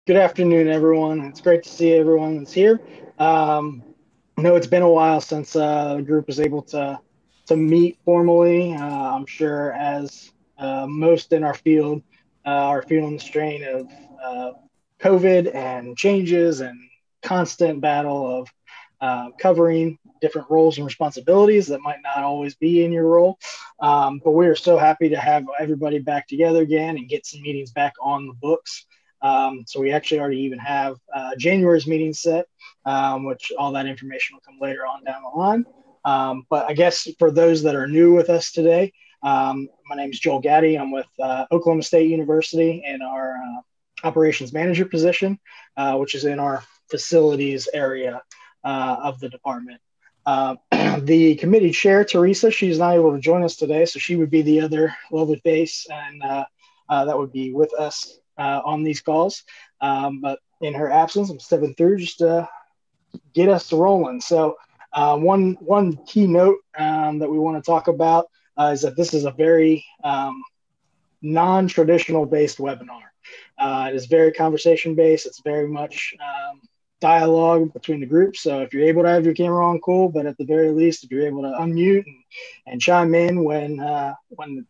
Good afternoon, everyone. It's great to see everyone that's here. I know it's been a while since the group was able to meet formally. I'm sure as most in our field are feeling the strain of uh, COVID and changes and constant battle of covering different roles and responsibilities that might not always be in your role. But we are so happy to have everybody back together again and get some meetings back on the books. So we actually already even have January's meeting set, which all that information will come later on down the line. But I guess for those that are new with us today, my name is Joel Gatti. I'm with Oklahoma State University in our operations manager position, which is in our facilities area of the department. The committee chair, Teresa, she's not able to join us today, so she would be the other lovely face, and that would be with us on these calls. But in her absence, I'm stepping through just to get us rolling. So one key note that we want to talk about is that this is a very non-traditional based webinar. It is very conversation based. It's very much dialogue between the groups. So if you're able to have your camera on, cool. But at the very least, if you're able to unmute and chime in when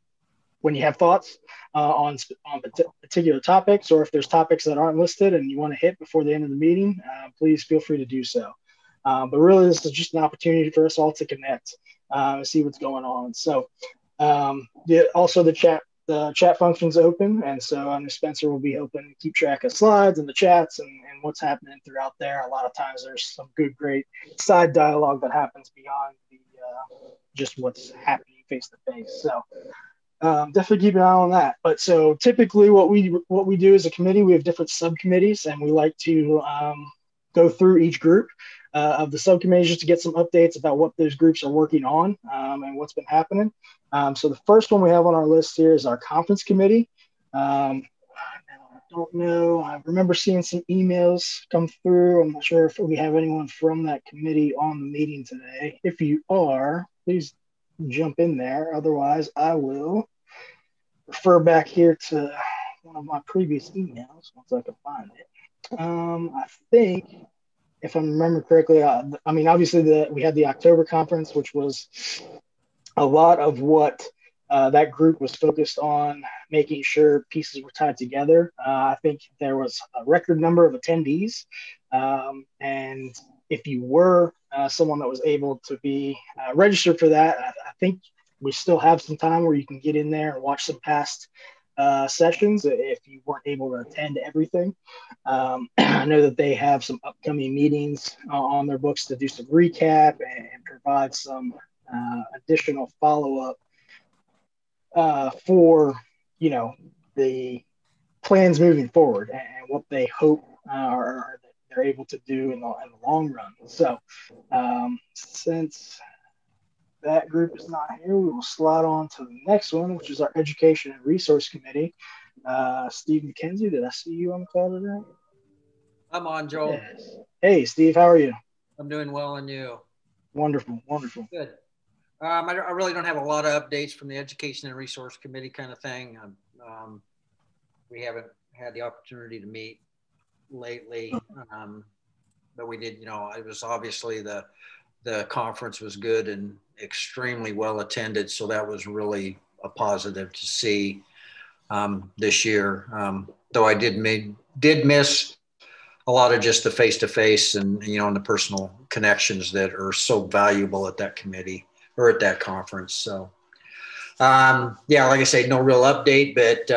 you have thoughts on particular topics, or if there's topics that aren't listed and you want to hit before the end of the meeting, please feel free to do so. But really, this is just an opportunity for us all to connect and see what's going on. So also the chat function's open, and so Spencer will be helping keep track of slides and the chats and what's happening throughout there. A lot of times there's some good, great side dialogue that happens beyond the just what's happening face to face. So definitely keep an eye on that. But so typically what we do as a committee, we have different subcommittees, and we like to go through each group of the subcommittees just to get some updates about what those groups are working on and what's been happening. So the first one we have on our list here is our conference committee. I don't know. I remember seeing some emails come through. I'm not sure if we have anyone from that committee on the meeting today. If you are, please jump in there. Otherwise, I will refer back here to one of my previous emails once I can find it. I think, if I remember correctly, obviously we had the October conference, which was a lot of what that group was focused on, making sure pieces were tied together. I think there was a record number of attendees, and if you were someone that was able to be registered for that, I think we still have some time where you can get in there and watch some past sessions if you weren't able to attend everything. I know that they have some upcoming meetings on their books to do some recap and provide some additional follow-up for the plans moving forward and what they hope are they're able to do in the long run. So since that group is not here, we will slide on to the next one, which is our Education and Resource Committee. Steve McKenzie, did I see you on the call today? I'm on, Joel. Yes. Hey, Steve, how are you? I'm doing well, and you? Wonderful, wonderful. Good. I really don't have a lot of updates from the Education and Resource Committee kind of thing. We haven't had the opportunity to meet lately, but we did, it was obviously the conference was good and extremely well attended. So that was really a positive to see this year. Though I did miss a lot of just the face-to-face and, and the personal connections that are so valuable at that committee or at that conference. So, like I say, no real update, but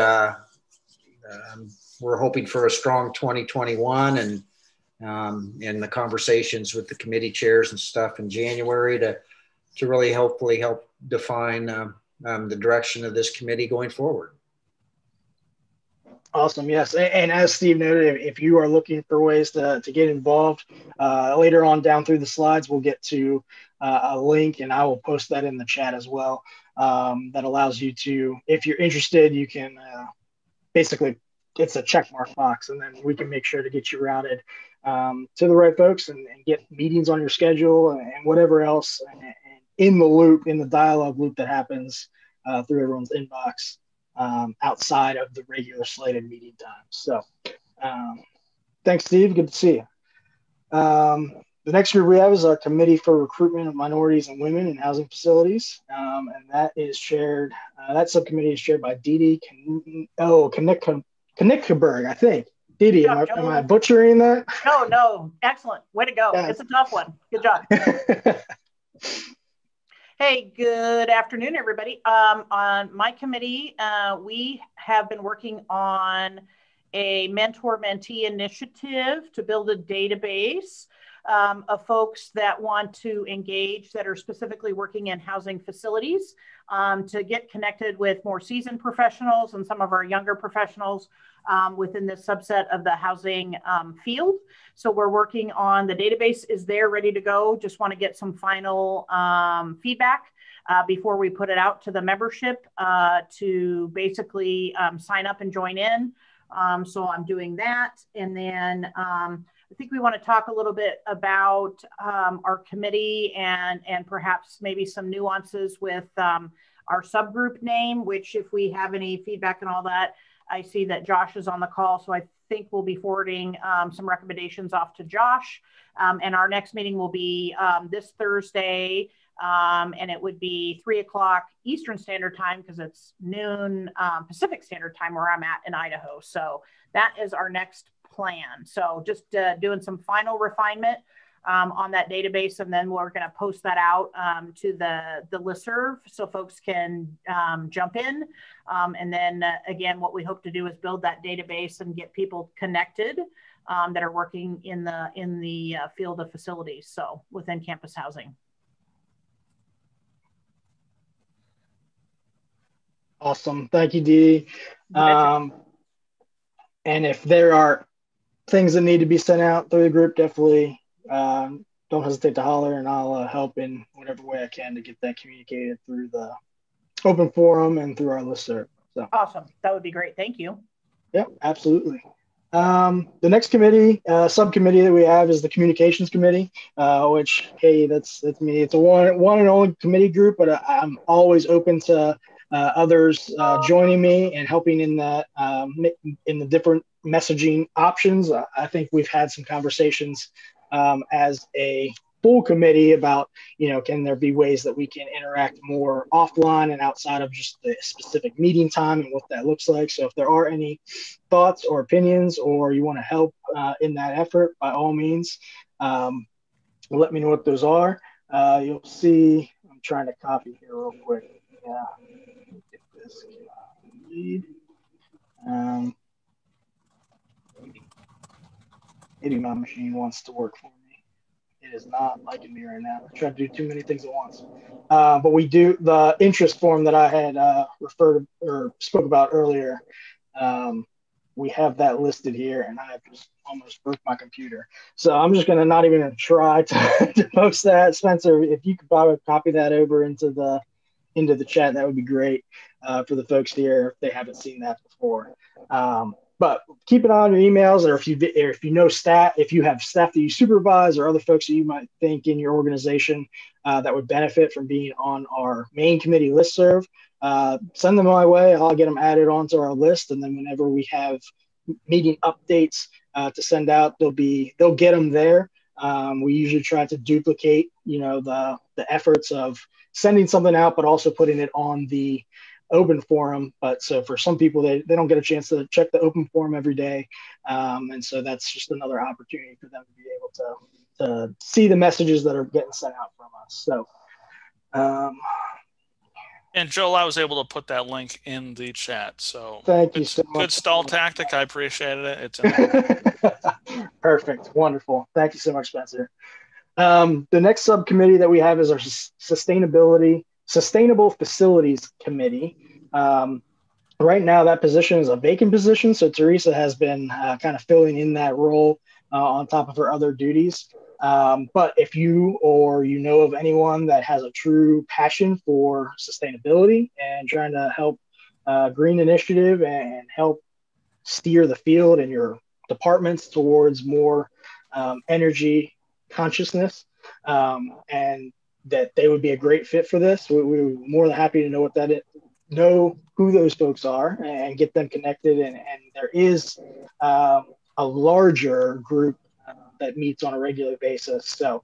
we're hoping for a strong 2021 and the conversations with the committee chairs and stuff in January to really hopefully help define the direction of this committee going forward. Awesome. Yes. And as Steve noted, if you are looking for ways to get involved, later on down through the slides, we'll get to a link, and I will post that in the chat as well. That allows you to, if you're interested, you can basically, it's a check mark box, and then we can make sure to get you routed to the right folks and get meetings on your schedule and whatever else and in the loop, in the dialogue loop that happens through everyone's inbox outside of the regular slated meeting times. So Thanks, Steve. Good to see you. The next group we have is our Committee for Recruitment of Minorities and Women in Housing Facilities. And that is chaired, that subcommittee is chaired by Didi Kanikkeberg, I think. Didi, am I butchering that? No. Excellent. Way to go. Yeah. It's a tough one. Good job. Hey, good afternoon, everybody. On my committee, we have been working on a mentor-mentee initiative to build a database of folks that want to engage, that are specifically working in housing facilities, to get connected with more seasoned professionals and some of our younger professionals within this subset of the housing field. So we're working on, the database is there, ready to go. Just want to get some final feedback before we put it out to the membership to basically sign up and join in. So I'm doing that. And then I think we want to talk a little bit about our committee and perhaps maybe some nuances with our subgroup name, which if we have any feedback and all that, I see that Josh is on the call. So I think we'll be forwarding some recommendations off to Josh. And our next meeting will be this Thursday. And it would be 3 o'clock Eastern Standard Time because it's noon Pacific Standard Time where I'm at in Idaho. So that is our next plan. So just doing some final refinement on that database, and then we're going to post that out to the listserv so folks can jump in. And then again, what we hope to do is build that database and get people connected that are working in the field of facilities, so within campus housing. Awesome. Thank you, Dee. And if there are things that need to be sent out through the group, definitely don't hesitate to holler, and I'll help in whatever way I can to get that communicated through the open forum and through our listserv. So awesome. That would be great. Thank you. Yep, absolutely. The next committee, subcommittee that we have is the Communications Committee, which, hey, that's me. It's a one and only committee group, but I'm always open to others joining me and helping in that in the different messaging options. I think we've had some conversations as a full committee about, can there be ways that we can interact more offline and outside of just the specific meeting time and what that looks like. So if there are any thoughts or opinions, or you want to help in that effort, by all means, let me know what those are. You'll see, I'm trying to copy here real quick. Yeah. Get this lead. Maybe my machine wants to work for me. It is not liking me right now. I try to do too many things at once. But we do the interest form that I had referred or spoke about earlier. We have that listed here, and I just almost broke my computer. So I'm just going to not even try to post that. Spencer, if you could probably copy that over into the chat, that would be great for the folks here if they haven't seen that before. But keep an eye on your emails, or if you know staff, if you have staff that you supervise or other folks that you might think in your organization that would benefit from being on our main committee listserv, send them my way. I'll get them added onto our list, and then whenever we have meeting updates to send out, they'll get them there. We usually try to duplicate, the efforts of sending something out, but also putting it on the open forum. But so for some people, they don't get a chance to check the open forum every day. And so that's just another opportunity for them to be able to see the messages that are getting sent out from us. So, and Joel, I was able to put that link in the chat. So thank you so much. Good stall tactic. I appreciated it. It's in there. Perfect. Wonderful. Thank you so much, Spencer. The next subcommittee that we have is our Sustainable Facilities Committee. Right now, that position is a vacant position, so Teresa has been kind of filling in that role on top of her other duties. But if you know of anyone that has a true passion for sustainability and trying to help green initiative and help steer the field and your departments towards more energy consciousness, and that they would be a great fit for this, we're more than happy to know who those folks are and get them connected. And there is a a larger group that meets on a regular basis. So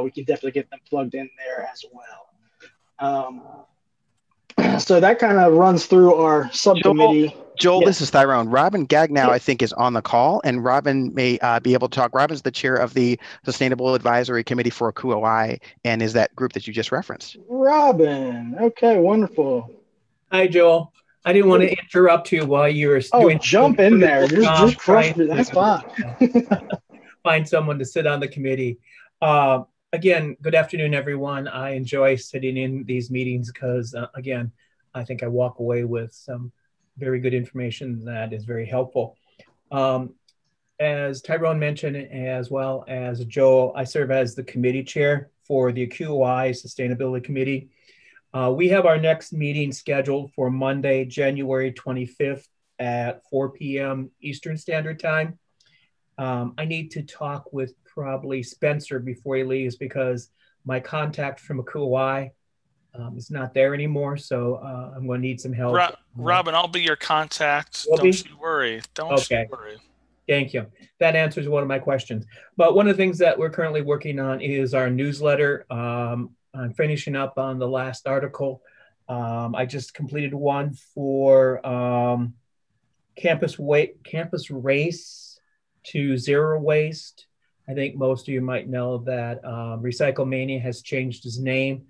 we can definitely get them plugged in there as well. So that kind of runs through our subcommittee. Joel, Yes. This is Tyrone. Robin Gagnow, I think, is on the call, and Robin may be able to talk. Robin's the chair of the Sustainable Advisory Committee for ACUHO-I, and is that group that you just referenced. Robin, okay, wonderful. Hi, Joel. I didn't want to interrupt you while you were doing. Jump in there. Just crush it. That's fine. Find someone to sit on the committee. Again, good afternoon, everyone. I enjoy sitting in these meetings because, again, I think I walk away with some very good information that is very helpful. As Tyrone mentioned, as well as Joel, I serve as the committee chair for the ACUHO-I Sustainability Committee. We have our next meeting scheduled for Monday, January 25th at 4 p.m. Eastern Standard Time. I need to talk with probably Spencer before he leaves because my contact from ACUHO-I is not there anymore. So I'm going to need some help. Robin, I'll be your contact. Don't you worry. Don't you worry. Thank you. That answers one of my questions. But one of the things that we're currently working on is our newsletter. I'm finishing up on the last article. I just completed one for campus race to zero waste. I think most of you might know that Recycle Mania has changed its name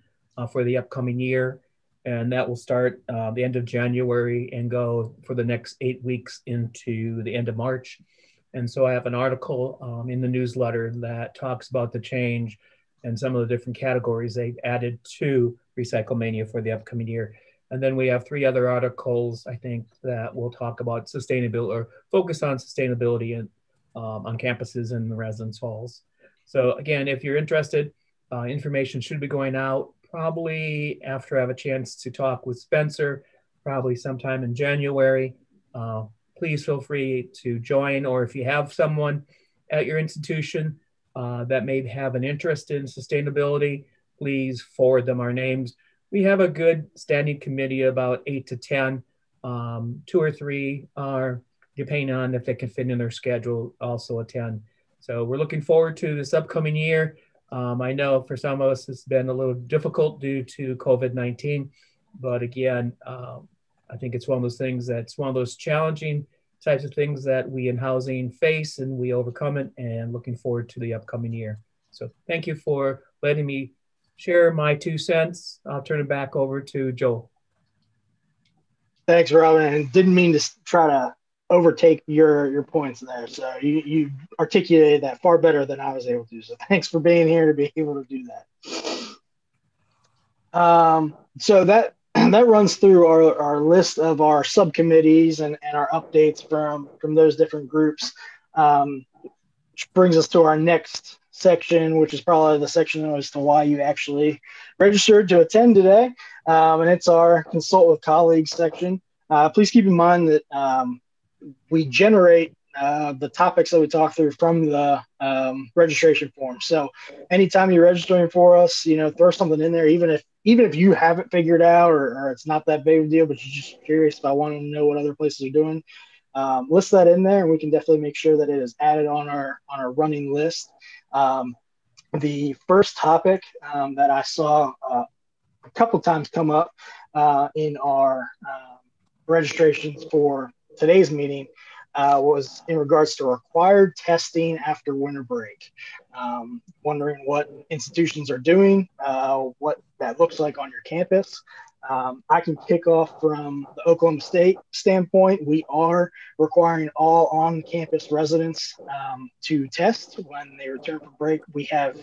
for the upcoming year, and that will start the end of January and go for the next 8 weeks into the end of March. And so I have an article in the newsletter that talks about the change and some of the different categories they've added to Recycle Mania for the upcoming year. And then we have 3 other articles, I think, that will talk about sustainability or focus on sustainability and on campuses and the residence halls. So again, if you're interested, information should be going out probably after I have a chance to talk with Spencer, probably sometime in January. Please feel free to join, or if you have someone at your institution that may have an interest in sustainability, please forward them our names. We have a good standing committee, about 8 to 10. 2 or 3 are, depending on if they can fit in their schedule, also attend. So we're looking forward to this upcoming year. I know for some of us it's been a little difficult due to COVID-19, but again, I think it's one of those things that's one of those challenging types of things that we in housing face, and we overcome it, and looking forward to the upcoming year. So thank you for letting me share my 2 cents. I'll turn it back over to Joel. Thanks, Robin. And didn't mean to try to overtake your points there. So you articulated that far better than I was able to. So thanks for being here to be able to do that. So that runs through our list of our subcommittees and our updates from those different groups, which brings us to our next section, which is probably the section as to why you actually registered to attend today. And it's our consult with colleagues section. Please keep in mind that we generate the topics that we talk through from the registration form. So anytime you're registering for us, throw something in there, even if you haven't figured out or it's not that big of a deal, but you're just curious about wanting to know what other places are doing, list that in there, and we can definitely make sure that it is added on our running list. The first topic that I saw a couple times come up in our registrations for today's meeting was in regards to required testing after winter break. Wondering what institutions are doing, what that looks like on your campus. I can kick off from the Oklahoma State standpoint. We are requiring all on-campus residents to test when they return from break. I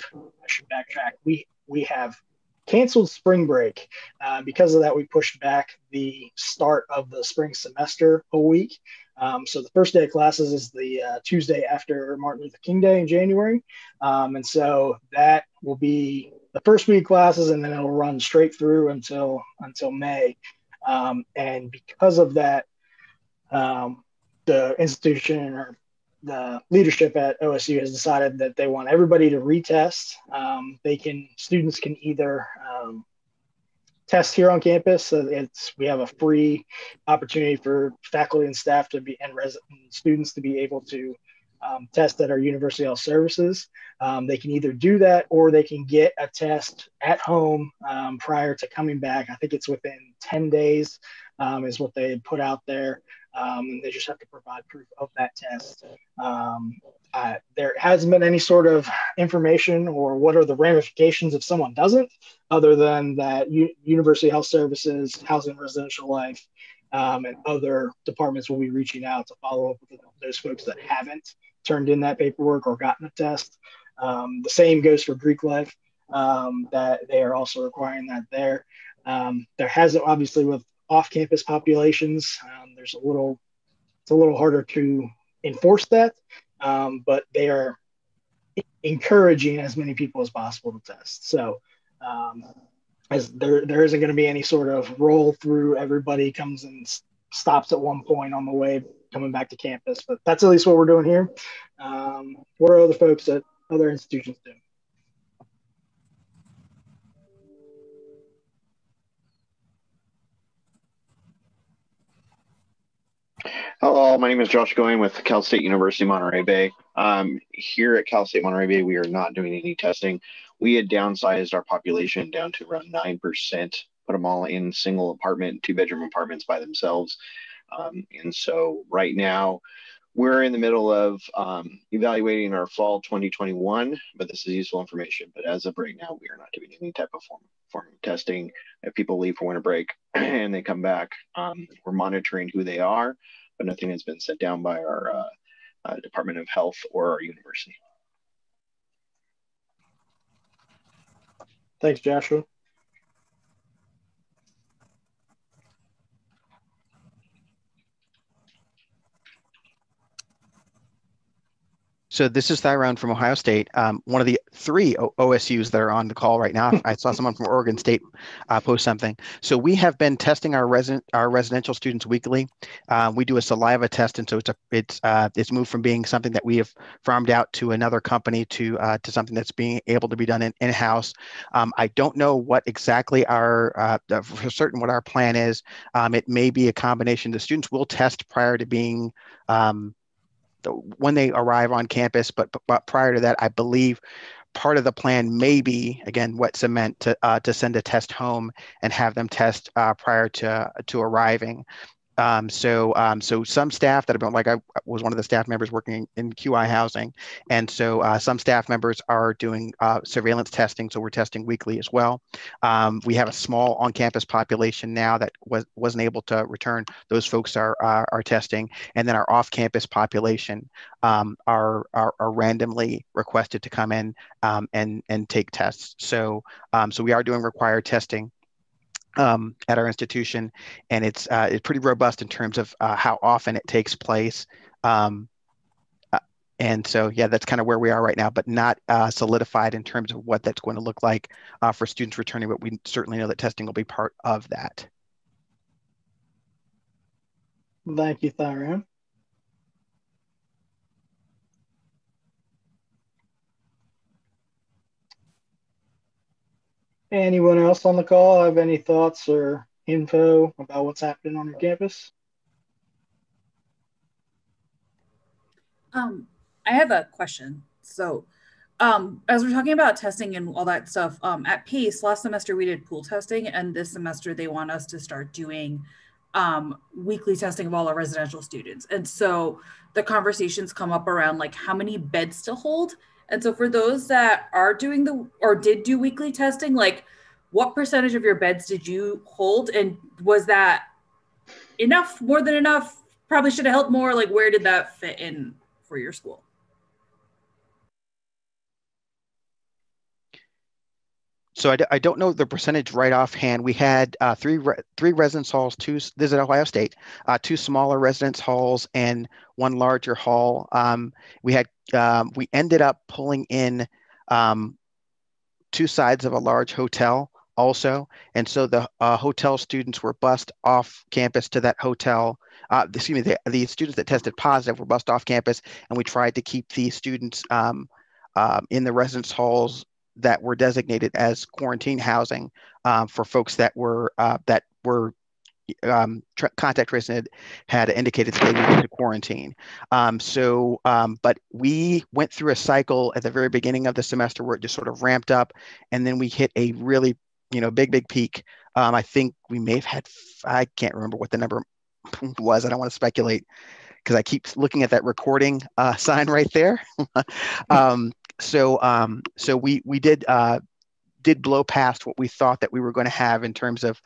should backtrack. We have canceled spring break. Because of that, we pushed back the start of the spring semester a week. So the first day of classes is the Tuesday after Martin Luther King Day in January. And so that will be the first week of classes, and then it'll run straight through until May. And because of that, the institution or the leadership at OSU has decided that they want everybody to retest. Students can either test here on campus. We have a free opportunity for faculty and staff and students to be able to test at our University Health Services. They can either do that or they can get a test at home prior to coming back. I think it's within 10 days is what they put out there. And they just have to provide proof of that test. There hasn't been any sort of information or what are the ramifications if someone doesn't, other than that University Health Services, Housing and Residential Life, and other departments will be reaching out to follow up with those folks that haven't turned in that paperwork or gotten a test. The same goes for Greek Life, that they are also requiring that there. There hasn't, obviously, with off-campus populations, it's a little harder to enforce that, but they are encouraging as many people as possible to test. So as there isn't going to be any sort of roll through, everybody comes and stops at one point on the way coming back to campus, but that's at least what we're doing here. What are other folks at other institutions doing? Hello, my name is Josh Going with Cal State University Monterey Bay. Here at Cal State Monterey Bay, we are not doing any testing. We had downsized our population down to around 9%, put them all in single apartment, 2-bedroom apartments by themselves. And so right now, we're in the middle of evaluating our fall 2021, but this is useful information. But as of right now, we are not doing any type of form of testing. If people leave for winter break and they come back, we're monitoring who they are, but nothing has been set down by our Department of Health or our university. Thanks, Joshua. So this is Thyron from Ohio State, one of the 3 OSUs that are on the call right now. I saw someone from Oregon State post something. So we have been testing our residential students weekly. We do a saliva test, and so it's moved from being something that we have farmed out to another company to something that's being able to be done in-house. I don't know what exactly for certain what our plan is. It may be a combination. The students will test prior to being when they arrive on campus, but prior to that, I believe part of the plan may be, again, wet cement to send a test home and have them test prior to arriving. So some staff that have been, like I was one of the staff members working in QI housing. And so some staff members are doing surveillance testing. So we're testing weekly as well. We have a small on-campus population now that wasn't able to return. Those folks are testing. And then our off-campus population are randomly requested to come in and take tests. So we are doing required testing at our institution, and it's pretty robust in terms of how often it takes place. And so, yeah, that's kind of where we are right now, but not solidified in terms of what that's going to look like for students returning, but we certainly know that testing will be part of that. Thank you, Thyron. Anyone else on the call have any thoughts or info about what's happening on your campus? I have a question. So as we're talking about testing and all that stuff, at PACE, last semester we did pool testing, and this semester they want us to start doing weekly testing of all our residential students. And so the conversations come up around like how many beds to hold. And so for those that are doing did do weekly testing, like what percentage of your beds did you hold? And was that enough, more than enough? Probably should have helped more. Like where did that fit in for your school? So I don't know the percentage right offhand. We had three residence halls, this is at Ohio State, 2 smaller residence halls and 1 larger hall. We ended up pulling in 2 sides of a large hotel also. And so the hotel students were bused off campus to that hotel. The students that tested positive were bused off campus, and we tried to keep the students in the residence halls that were designated as quarantine housing for folks that were contact tracing had indicated that they needed to quarantine. But we went through a cycle at the very beginning of the semester where it just sort of ramped up, and then we hit a really, big peak. I think we may have had, I can't remember what the number was. I don't want to speculate because I keep looking at that recording sign right there. So we did blow past what we thought that we were going to have in terms of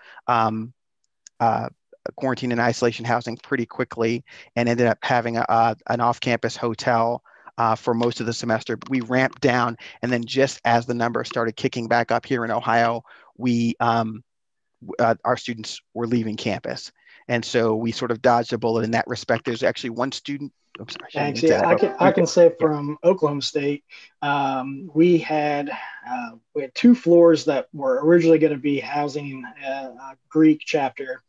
quarantine and isolation housing pretty quickly, and ended up having an off-campus hotel for most of the semester. But we ramped down, and then just as the numbers started kicking back up here in Ohio, our students were leaving campus. And so we sort of dodged a bullet in that respect. There's actually one student. Oops, Thanks. Yeah, I can say from Oklahoma State, we had 2 floors that were originally going to be housing a Greek chapter,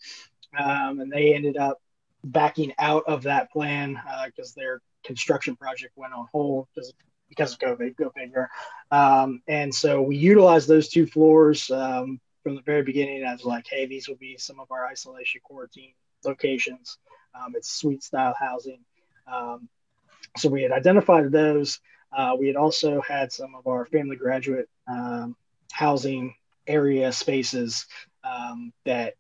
and they ended up backing out of that plan because their construction project went on hold because of COVID. Go figure. And so we utilized those 2 floors from the very beginning as like, hey, these will be some of our isolation quarantine locations. It's suite style housing. So we had identified those. We had also had some of our family graduate housing area spaces that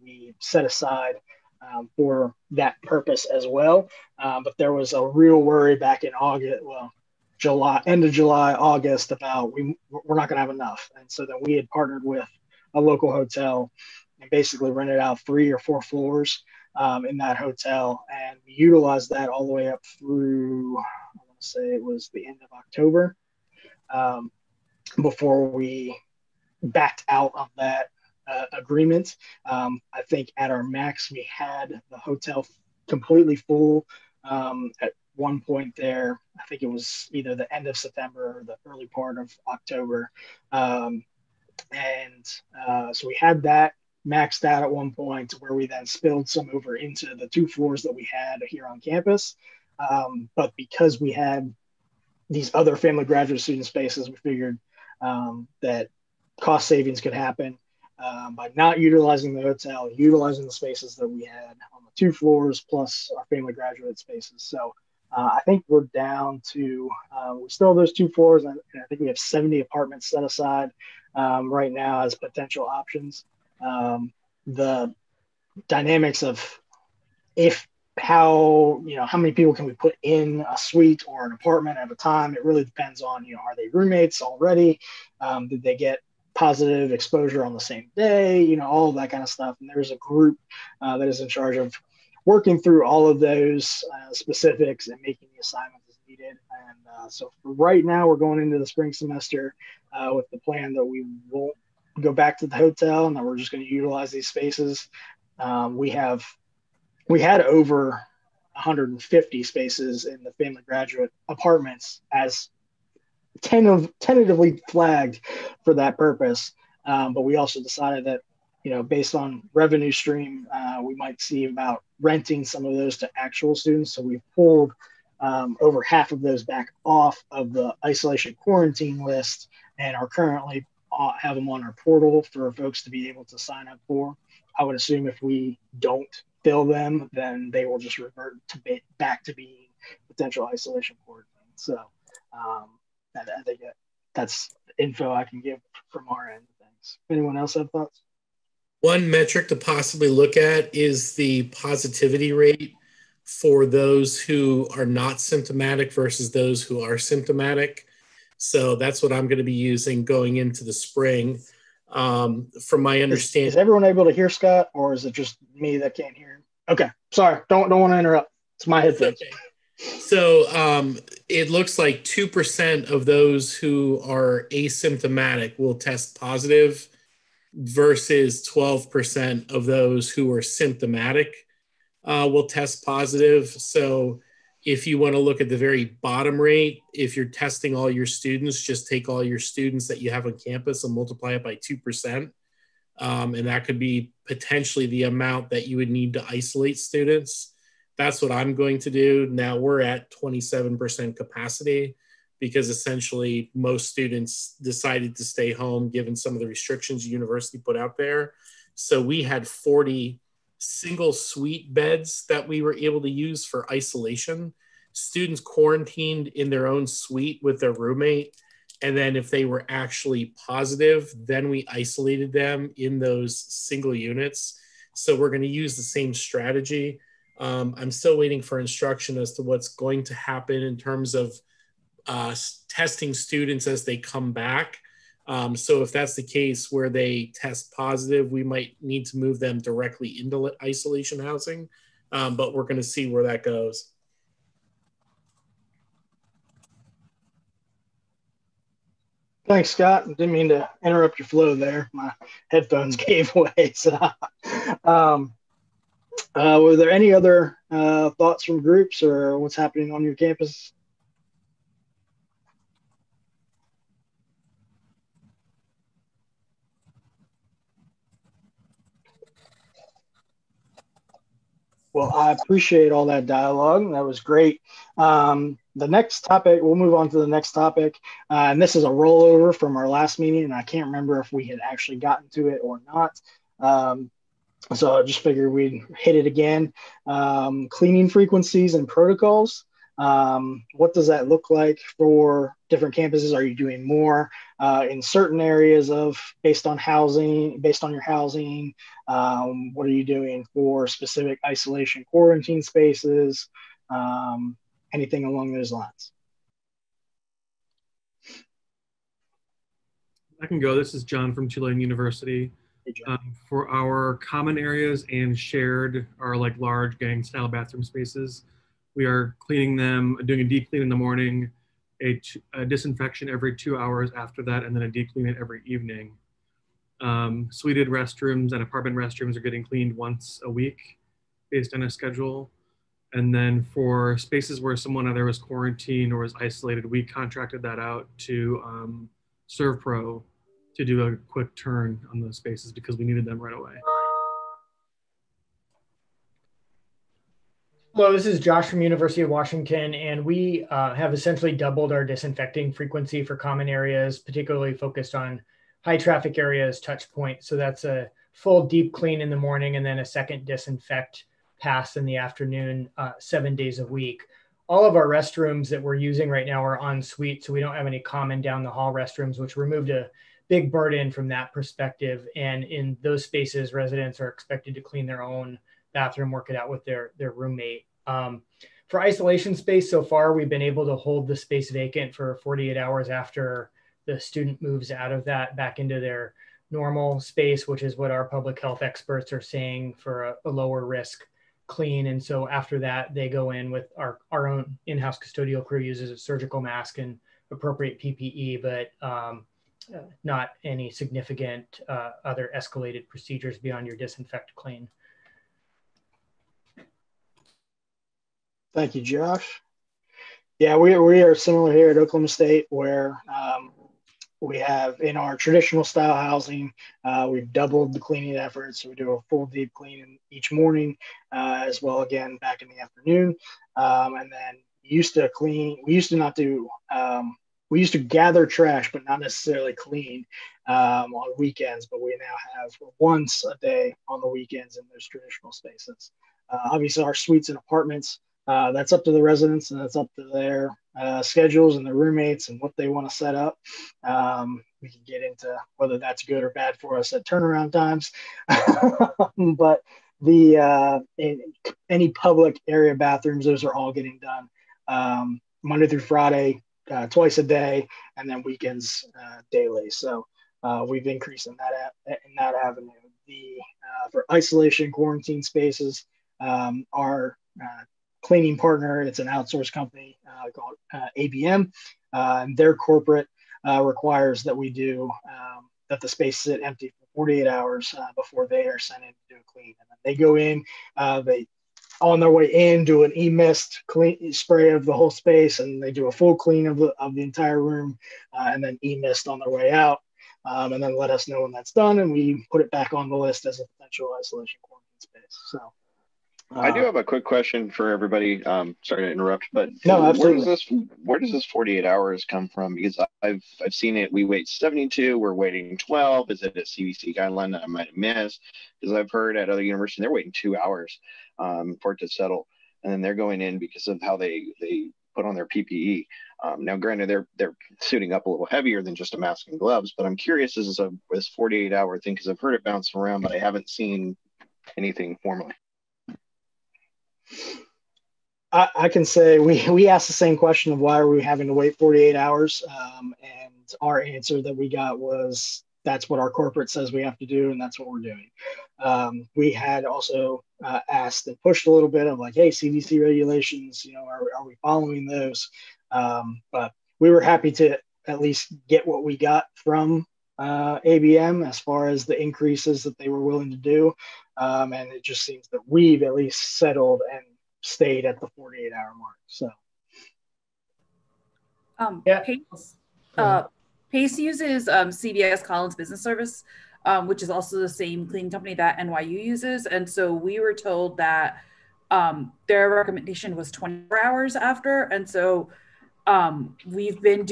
we set aside for that purpose as well. But there was a real worry back in August, end of July, August, about we're not going to have enough. And so then we had partnered with a local hotel and basically rented out 3 or 4 floors in that hotel, and we utilized that all the way up through, I want to say it was the end of October, before we backed out of that agreement. I think at our max, we had the hotel completely full at one point there. I think it was either the end of September or the early part of October. So we had that maxed out at one point, where we then spilled some over into the 2 floors that we had here on campus. But because we had these other family graduate student spaces, we figured that cost savings could happen by not utilizing the hotel, utilizing the spaces that we had on the 2 floors plus our family graduate spaces. So I think we're down to, we still have those 2 floors, and I think we have 70 apartments set aside right now as potential options. The dynamics of how many people can we put in a suite or an apartment at a time, it really depends on, are they roommates already? Did they get positive exposure on the same day? All of that kind of stuff. And there's a group that is in charge of working through all of those specifics and making the assignments as needed. And so for right now, we're going into the spring semester with the plan that we won't go back to the hotel and that we're just going to utilize these spaces. We had over 150 spaces in the family graduate apartments as tentatively flagged for that purpose. But we also decided that, based on revenue stream, we might see about renting some of those to actual students. So we pulled over half of those back off of the isolation quarantine list and are currently have them on our portal for folks to be able to sign up for. I would assume if we don't fill them, then they will just revert back to being potential isolation quarantine. So I think that's info I can give from our end of things. Anyone else have thoughts? One metric to possibly look at is the positivity rate for those who are not symptomatic versus those who are symptomatic. So that's what I'm going to be using going into the spring. From my understanding, is everyone able to hear Scott, or is it just me that can't hear him? Okay, sorry, don't want to interrupt. It's my headphones. Okay. So it looks like 2% of those who are asymptomatic will test positive versus 12% of those who are symptomatic will test positive. So if you want to look at the very bottom rate, if you're testing all your students, just take all your students that you have on campus and multiply it by 2%. And that could be potentially the amount that you would need to isolate students. That's what I'm going to do. Now we're at 27% capacity because essentially most students decided to stay home given some of the restrictions the university put out there. So we had 40 single suite beds that we were able to use for isolation. Students quarantined in their own suite with their roommate. And then if they were actually positive, then we isolated them in those single units. So we're going to use the same strategy. I'm still waiting for instruction as to what's going to happen in terms of testing students as they come back. So if that's the case where they test positive, we might need to move them directly into isolation housing. But we're going to see where that goes. Thanks, Scott. Didn't mean to interrupt your flow there. My headphones gave way. So, were there any other thoughts from groups or what's happening on your campus? Well, I appreciate all that dialogue. That was great. The next topic, we'll move on to the next topic. And this is a rollover from our last meeting, and I can't remember if we had actually gotten to it or not. So I just figured we'd hit it again. Cleaning frequencies and protocols. What does that look like for different campuses? Are you doing more in certain areas based on your housing? What are you doing for specific isolation quarantine spaces? Anything along those lines? I can go. This is John from Chilean University. Hey, John. For our common areas and shared, our like large gang style bathroom spaces, we are cleaning them, doing a deep clean in the morning, a disinfection every 2 hours after that, and then a deep clean every evening. Suited restrooms and apartment restrooms are getting cleaned once a week based on a schedule. And then for spaces where someone either was quarantined or was isolated, we contracted that out to ServPro to do a quick turn on those spaces because we needed them right away. Hello, this is Josh from University of Washington, and we have essentially doubled our disinfecting frequency for common areas, particularly focused on high traffic areas, touch point. So that's a full deep clean in the morning and then a second disinfect pass in the afternoon, 7 days a week. All of our restrooms that we're using right now are en suite, so we don't have any common down the hall restrooms, which removed a big burden from that perspective. And in those spaces, residents are expected to clean their own bathroom, work it out with their roommate. For isolation space, so far, we've been able to hold the space vacant for 48 hours after the student moves out of that back into their normal space, which is what our public health experts are saying for a lower risk clean. And so after that, they go in with our own in-house custodial crew uses a surgical mask and appropriate PPE, but not any significant other escalated procedures beyond your disinfect clean. Thank you, Josh. Yeah, we are similar here at Oklahoma State, where we have in our traditional style housing, we've doubled the cleaning efforts. So we do a full deep clean each morning, as well again back in the afternoon. And then we used to gather trash, but not necessarily clean on weekends. But we now have once a day on the weekends in those traditional spaces. Obviously, our suites and apartments, that's up to the residents and that's up to their schedules and their roommates and what they want to set up. We can get into whether that's good or bad for us at turnaround times. But any public area bathrooms, those are all getting done Monday through Friday, twice a day, and then weekends daily. So we've increased in that avenue. For isolation quarantine spaces, our cleaning partner, it's an outsourced company called ABM. And their corporate requires that we do that the space sit empty for 48 hours before they are sent in to do a clean. And then they go in, they on their way in do an e-mist clean spray of the whole space, and they do a full clean of the entire room, and then e-mist on their way out, and then let us know when that's done, and we put it back on the list as a potential isolation quarantine space. So I do have a quick question for everybody. Sorry to interrupt, but no, absolutely. Where does this 48 hours come from? Because I've seen it. We wait 72. We're waiting 12. Is it a CDC guideline that I might have missed? Because I've heard at other universities they're waiting 2 hours for it to settle, and then they're going in because of how they put on their PPE. Now, granted, they're suiting up a little heavier than just a mask and gloves, but I'm curious. This 48-hour thing, because I've heard it bounce around, but I haven't seen anything formally. I can say we asked the same question of why are we having to wait 48 hours, and our answer that we got was that's what our corporate says we have to do, and that's what we're doing. We had also asked and pushed a little bit of like, hey, CDC regulations, are we following those? But we were happy to at least get what we got from ABM as far as the increases that they were willing to do. And it just seems that we've at least settled and stayed at the 48-hour mark. So, yeah. Pace uses CBS Collins Business Service, which is also the same cleaning company that NYU uses. And so we were told that their recommendation was 24 hours after. And so we've been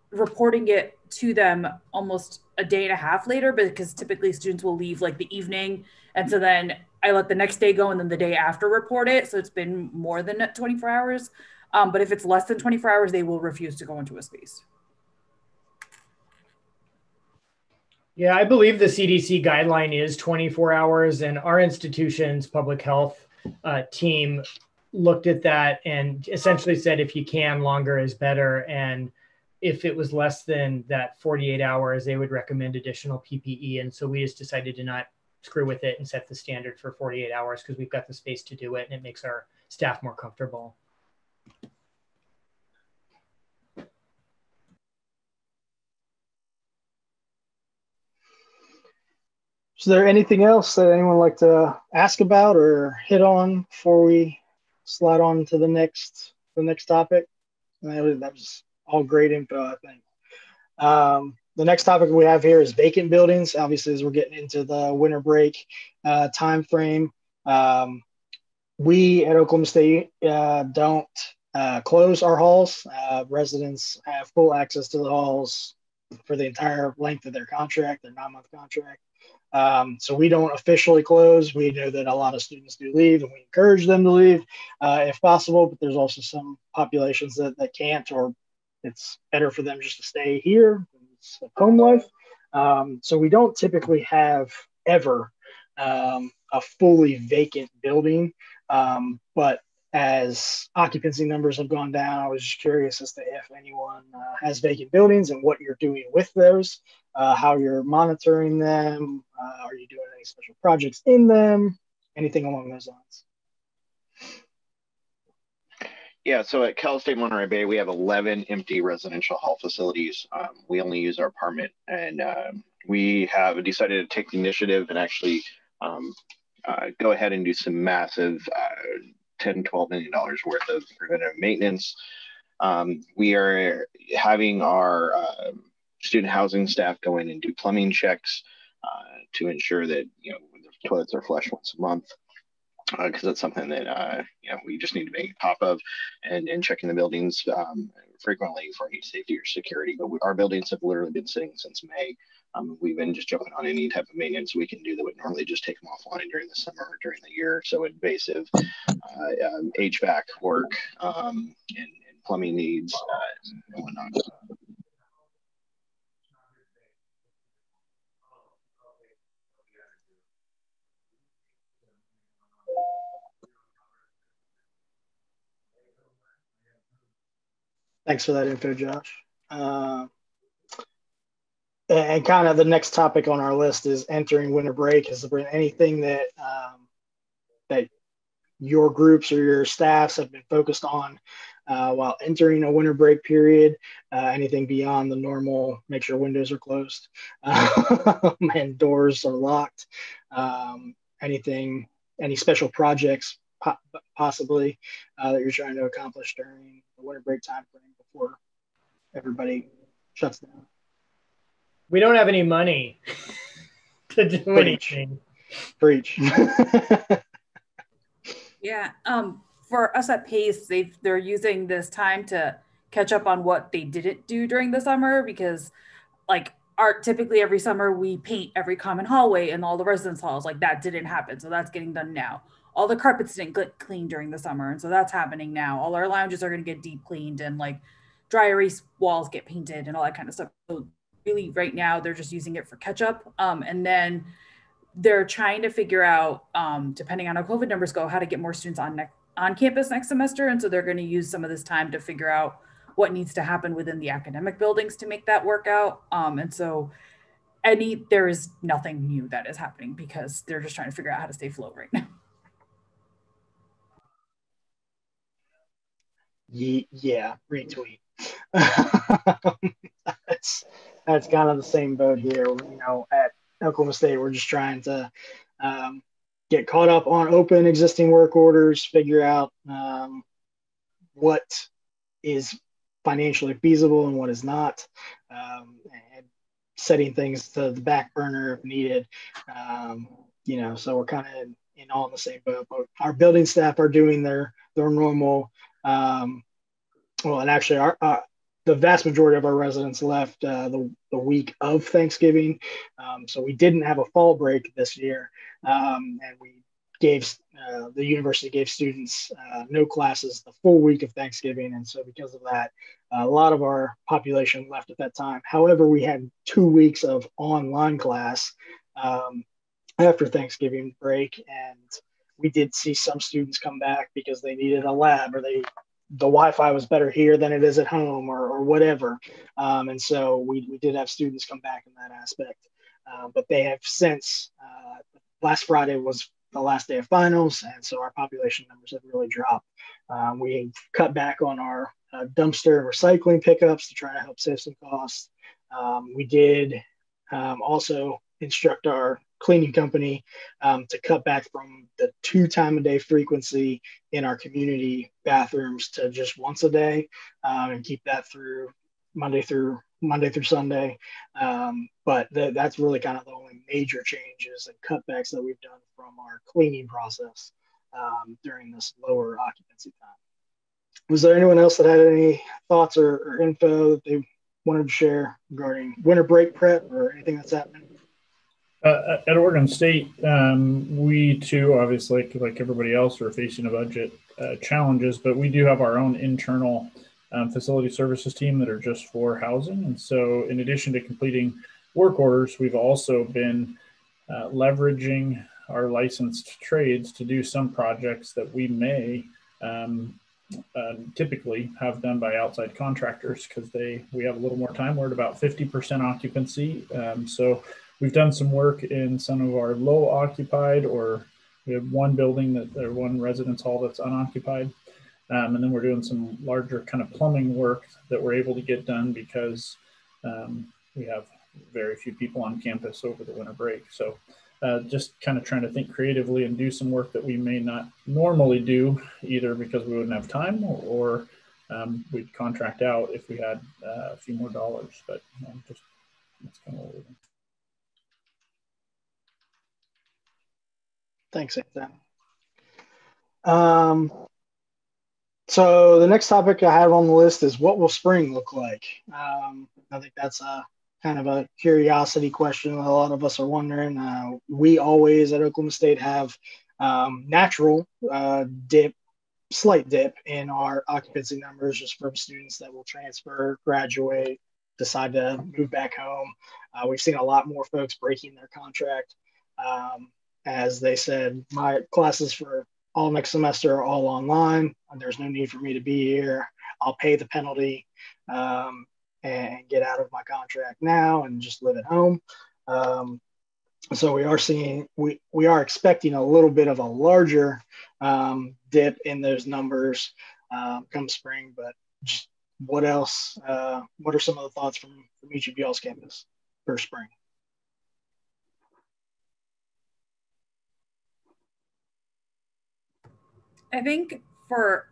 reporting it to them almost a day and a half later, because typically students will leave like the evening. And so then I let the next day go and then the day after report it. So it's been more than 24 hours. But if it's less than 24 hours, they will refuse to go into a space. Yeah, I believe the CDC guideline is 24 hours, and our institution's public health team looked at that and essentially said, if you can, longer is better. And if it was less than that 48 hours, they would recommend additional PPE. And so we just decided to not screw with it and set the standard for 48 hours because we've got the space to do it and it makes our staff more comfortable. Is there anything else that anyone would like to ask about or hit on before we slide on to the next topic? That was all great info, I think. The next topic we have here is vacant buildings. Obviously, as we're getting into the winter break time frame, we at Oklahoma State don't close our halls. Residents have full access to the halls for the entire length of their contract, their 9-month contract. So we don't officially close. We know that a lot of students do leave, and we encourage them to leave if possible, but there's also some populations that can't, or it's better for them just to stay here. It's a home life. So we don't typically have ever a fully vacant building. But as occupancy numbers have gone down, I was just curious as to if anyone has vacant buildings and what you're doing with those, how you're monitoring them. Are you doing any special projects in them? Anything along those lines? Yeah, so at Cal State Monterey Bay, we have 11 empty residential hall facilities. We only use our apartment, and we have decided to take the initiative and actually go ahead and do some massive $10, $12 million worth of preventative maintenance. We are having our student housing staff go in and do plumbing checks to ensure that the toilets are flushed once a month. Because that's something that we just need to make top of, and checking the buildings frequently for any safety or security. But our buildings have literally been sitting since May. We've been just jumping on any type of maintenance we can do that would normally just take them offline during the summer or during the year. So invasive HVAC work and plumbing needs and whatnot. Thanks for that info, Josh. And kind of the next topic on our list is entering winter break. Has there been anything that that your groups or your staffs have been focused on while entering a winter break period? Anything beyond the normal, make sure windows are closed and doors are locked? Any special projects possibly that you're trying to accomplish during the winter break time frame before everybody shuts down? We don't have any money to do anything. Preach. Yeah. For us at PACE, they're using this time to catch up on what they didn't do during the summer, because like typically every summer we paint every common hallway in all the residence halls. Like that didn't happen. So that's getting done now. All the carpets didn't get cleaned during the summer. And so that's happening now. All our lounges are going to get deep cleaned, and like dry erase walls get painted and all that kind of stuff. So really right now they're just using it for catch up. And then they're trying to figure out, depending on how COVID numbers go, how to get more students on campus next semester. And so they're going to use some of this time to figure out what needs to happen within the academic buildings to make that work out. And so there is nothing new that is happening, because they're just trying to figure out how to stay afloat right now. Yeah, retweet. That's kind of the same boat here. You know, at Oklahoma State, we're just trying to get caught up on open existing work orders, figure out what is financially feasible and what is not, and setting things to the back burner if needed. You know, so we're kind of in all in the same boat. But our building staff are doing their normal. Well, and actually, the vast majority of our residents left the week of Thanksgiving, so we didn't have a fall break this year, and we gave the university gave students no classes the full week of Thanksgiving, and so because of that, a lot of our population left at that time. However, we had 2 weeks of online class after Thanksgiving break, and we did see some students come back because they needed a lab, or the Wi-Fi was better here than it is at home, or whatever. And so we did have students come back in that aspect. But they have since, last Friday was the last day of finals, and so our population numbers have really dropped. We cut back on our dumpster recycling pickups to try to help save some costs. We did also instruct our cleaning company to cut back from the 2 time a day frequency in our community bathrooms to just once a day, and keep that through Monday through Sunday. But that's really kind of the only major changes and cutbacks that we've done from our cleaning process during this lower occupancy time. Was there anyone else that had any thoughts or info that they wanted to share regarding winter break prep or anything that's happening? At Oregon State, we too, obviously, like everybody else, are facing a budget challenges, but we do have our own internal facility services team that are just for housing. And so in addition to completing work orders, we've also been leveraging our licensed trades to do some projects that we may typically have done by outside contractors, because we have a little more time. We're at about 50% occupancy. So we've done some work in some of our low occupied, or we have one residence hall that's unoccupied. And then we're doing some larger kind of plumbing work that we're able to get done because we have very few people on campus over the winter break. So just kind of trying to think creatively and do some work that we may not normally do, either because we wouldn't have time, or we'd contract out if we had a few more dollars. But just that's kind of what we're doing. Thanks, Ethan. So the next topic I have on the list is, what will spring look like? I think that's kind of a curiosity question that a lot of us are wondering. We always at Oklahoma State have natural slight dip in our occupancy numbers, just from students that will transfer, graduate, decide to move back home. We've seen a lot more folks breaking their contract. As they said, my classes for all next semester are all online. There's no need for me to be here. I'll pay the penalty and get out of my contract now and just live at home. So we are expecting a little bit of a larger dip in those numbers come spring. But just what else? What are some of the thoughts from each of y'all's campus for spring? I think for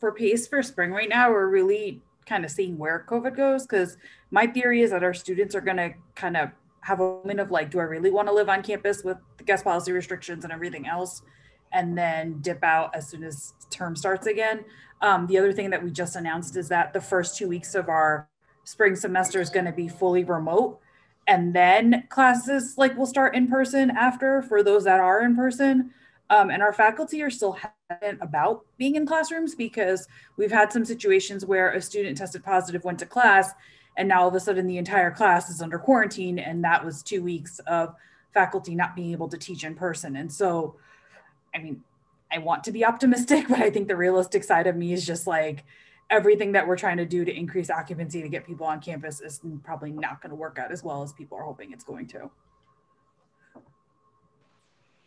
PACE for spring right now, we're really kind of seeing where COVID goes, because my theory is that our students are going to kind of have a moment of like, do I really want to live on campus with the guest policy restrictions and everything else? and then dip out as soon as term starts again. The other thing that we just announced is that the first 2 weeks of our spring semester is going to be fully remote, and then classes will start in person after for those that are in person. And our faculty are still hesitant about being in classrooms because we've had some situations where a student tested positive, went to class, and now all of a sudden the entire class is under quarantine. And that was 2 weeks of faculty not being able to teach in person. And so, I mean, I want to be optimistic, but I think the realistic side of me is just everything that we're trying to do to increase occupancy to get people on campus is probably not going to work out as well as people are hoping it's going to.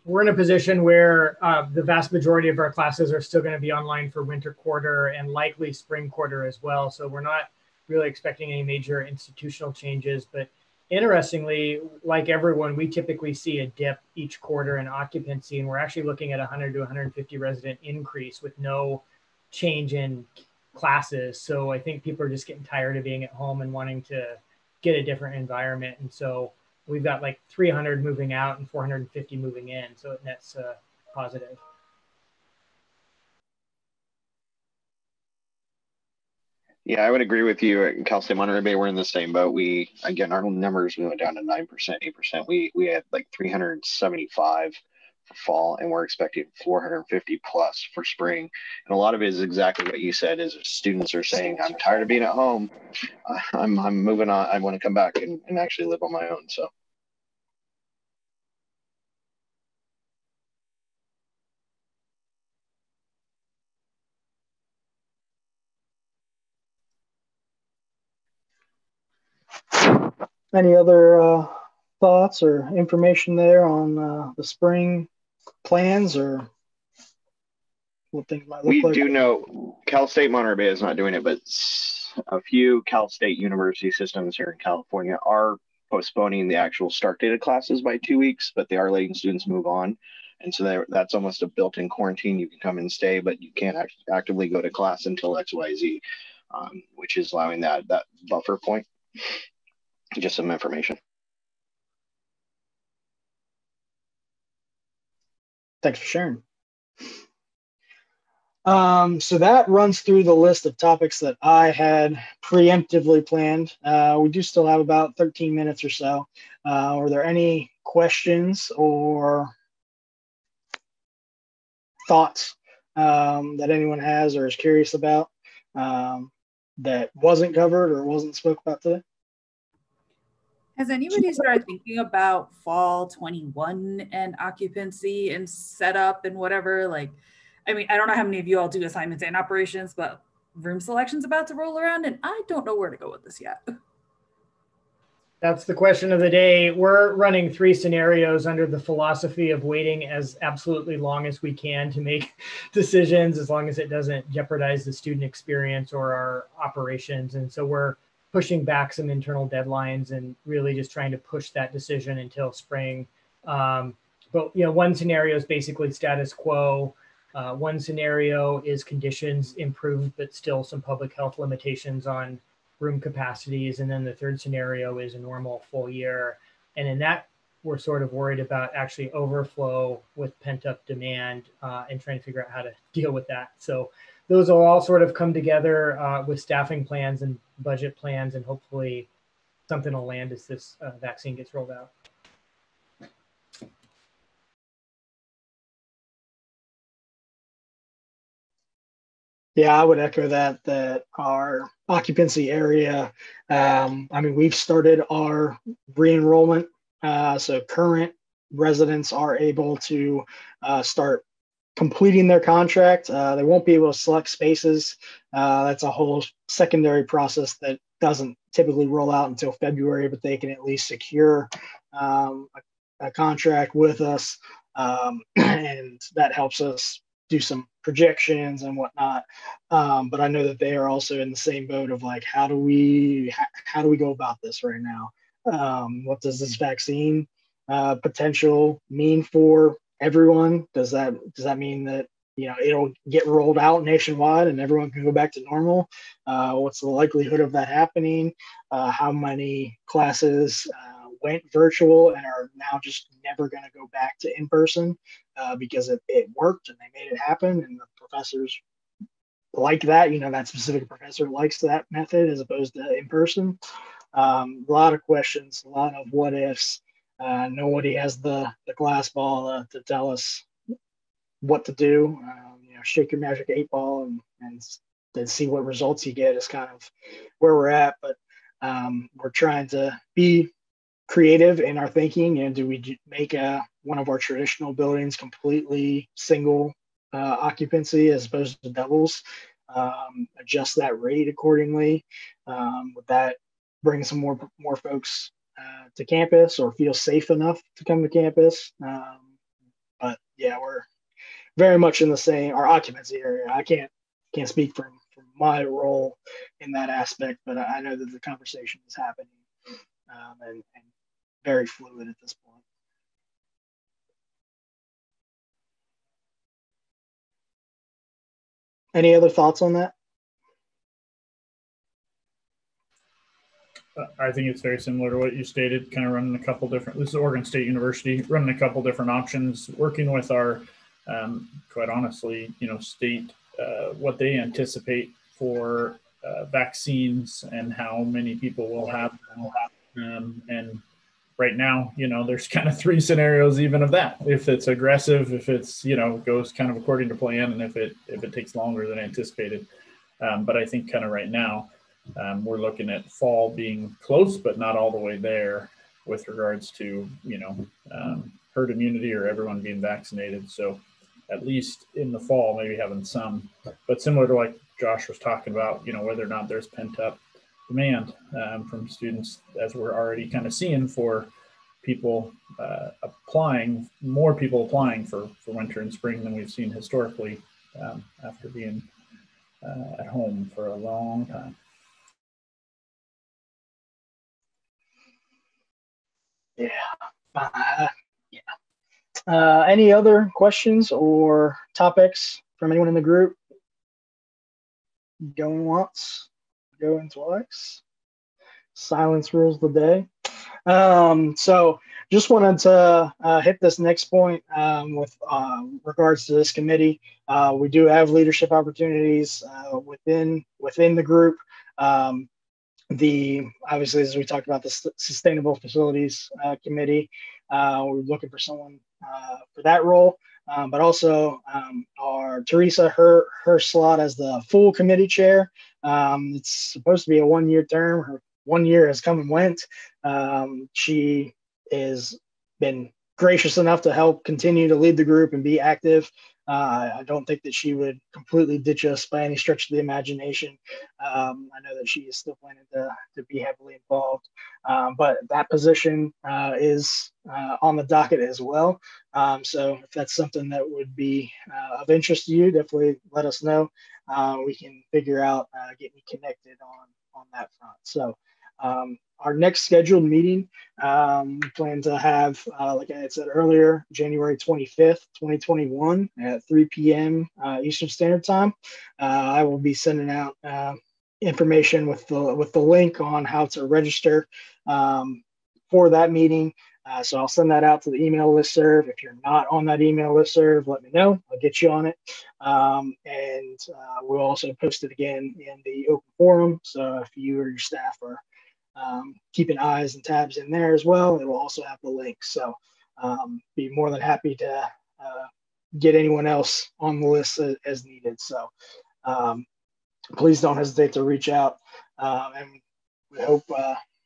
We're in a position where the vast majority of our classes are still going to be online for winter quarter and likely spring quarter as well. So we're not really expecting any major institutional changes. But interestingly, like everyone, we typically see a dip each quarter in occupancy, and we're actually looking at 100 to 150 resident increase with no change in classes. So I think people are just getting tired of being at home and wanting to get a different environment. And so we've got 300 moving out and 450 moving in. So it nets positive. Yeah, I would agree with you. At Cal State Monterey Bay, we're in the same boat. Again, our numbers, we went down to 9%, 8%. We had 375 for fall, and we're expecting 450 plus for spring. And a lot of it is exactly what you said, is students are saying, I'm tired of being at home. I'm moving on. I want to come back and actually live on my own. So. Any other thoughts or information there on the spring plans or what things might look like? We do know Cal State Monterey Bay is not doing it, but a few Cal State university systems here in California are postponing the actual start date of classes by 2 weeks, but they are letting students move on. And so that's almost a built-in quarantine. You can come and stay, but you can't actively go to class until XYZ, which is allowing that buffer point. Just some information. Thanks for sharing. So that runs through the list of topics that I had preemptively planned. We do still have about 13 minutes or so. Are there any questions or thoughts that anyone has or is curious about that wasn't covered or wasn't spoke about today? Has anybody started thinking about fall 21 and occupancy and setup and whatever? I mean, I don't know how many of you all do assignments and operations, but room selection's about to roll around and I don't know where to go with this yet. That's the question of the day. We're running 3 scenarios under the philosophy of waiting as absolutely long as we can to make decisions, as long as it doesn't jeopardize the student experience or our operations. And so we're pushing back some internal deadlines and really just trying to push that decision until spring. But one scenario is basically status quo. One scenario is conditions improved, but still some public health limitations on room capacities. And then the third scenario is a normal full year. And in that, we're sort of worried about actually overflow with pent-up demand and trying to figure out how to deal with that. So those will all sort of come together with staffing plans and budget plans, and hopefully something will land as this vaccine gets rolled out. Yeah, I would echo that our occupancy area, we've started our re-enrollment. So current residents are able to start completing their contract. They won't be able to select spaces. That's a whole secondary process that doesn't typically roll out until February, but they can at least secure a contract with us. And that helps us do some projections and whatnot. But I know that they are also in the same boat of how do we go about this right now? What does this vaccine potential mean for everyone? Does that mean that it'll get rolled out nationwide and everyone can go back to normal? What's the likelihood of that happening? How many classes went virtual and are now just never going to go back to in-person? because it worked and they made it happen, and the professors like that. That specific professor likes that method as opposed to in person. A lot of questions, a lot of what ifs. Nobody has the glass ball to tell us what to do. Shake your magic 8-ball and then see what results you get is kind of where we're at. But we're trying to be creative in our thinking. Do we make one of our traditional buildings completely single occupancy as opposed to doubles? Adjust that rate accordingly. Would that bring some more folks to campus or feel safe enough to come to campus? But yeah, we're very much in the same, our occupancy area. I can't speak from my role in that aspect, but I know that the conversation is happening and very fluid at this point. Any other thoughts on that? I think it's very similar to what you stated, kind of running a couple different, this is Oregon State University, running a couple different options, working with our, quite honestly, state, what they anticipate for vaccines and how many people will have them. And right now, there's kind of 3 scenarios even of that. If it's aggressive, if it's, goes kind of according to plan, and if it takes longer than anticipated. But I think kind of right now, we're looking at fall being close, but not all the way there with regards to, herd immunity or everyone being vaccinated. So at least in the fall, maybe having some, but similar to like Josh was talking about, whether or not there's pent up demand from students, as we're already kind of seeing for people applying, more people applying for winter and spring than we've seen historically after being at home for a long time. Yeah. Any other questions or topics from anyone in the group? Going once, going twice. Silence rules the day. So just wanted to hit this next point with regards to this committee. We do have leadership opportunities within the group. Obviously, as we talked about, the Sustainable Facilities Committee, we're looking for someone for that role, but also our Teresa, her slot as the full committee chair. It's supposed to be a 1-year term. Her 1 year has come and went. She has been gracious enough to help continue to lead the group and be active. I don't think that she would completely ditch us by any stretch of the imagination. I know that she is still planning to be heavily involved, but that position is on the docket as well. So if that's something that would be of interest to you, definitely let us know. We can figure out getting you connected on that front. So our next scheduled meeting, we plan to have, like I had said earlier, January 25th, 2021 at 3 p.m. Eastern Standard Time. I will be sending out information with the link on how to register for that meeting. So I'll send that out to the email listserv. If you're not on that email listserv, let me know. I'll get you on it. And we'll also post it again in the open forum. So if you or your staff are keeping eyes and tabs in there as well, it will also have the link. So be more than happy to get anyone else on the list as needed. So please don't hesitate to reach out, and we hope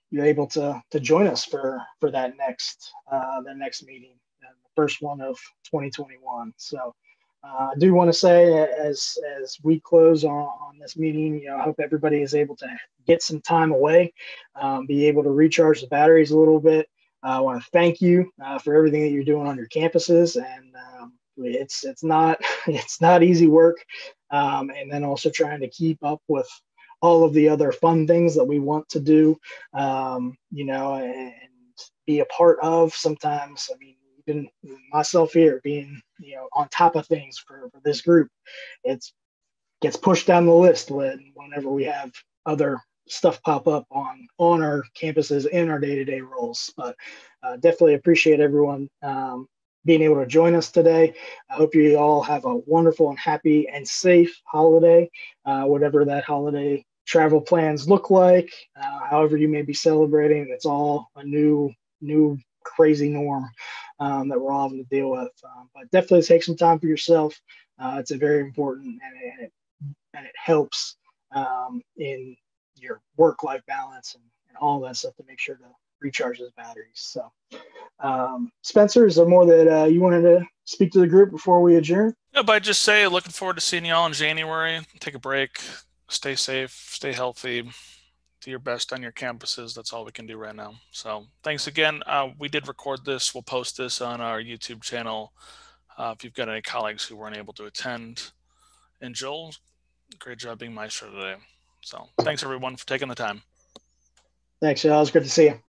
you're able to join us for that next meeting, the first one of 2021. So I do want to say, as we close on this meeting, I hope everybody is able to get some time away, be able to recharge the batteries a little bit. I want to thank you for everything that you're doing on your campuses, and it's not easy work, and then also trying to keep up with all of the other fun things that we want to do, and be a part of. Sometimes, I mean, even myself here being, on top of things for this group, it gets pushed down the list whenever we have other stuff pop up on our campuses in our day-to-day roles. But definitely appreciate everyone being able to join us today. I hope you all have a wonderful and happy and safe holiday, whatever that holiday travel plans look like, however you may be celebrating. It's all a new crazy norm that we're all having to deal with. But definitely take some time for yourself. It's a very important, and it helps in your work-life balance and all that stuff to make sure to recharge those batteries. So, Spencer, is there more that you wanted to speak to the group before we adjourn? No, but I just say looking forward to seeing y'all in January. Take a break, stay safe, stay healthy, do your best on your campuses. That's all we can do right now. So thanks again. We did record this. We'll post this on our YouTube channel. If you've got any colleagues who weren't able to attend. And Joel, great job being maestro today. So thanks everyone for taking the time. Thanks, y'all. It was good to see you.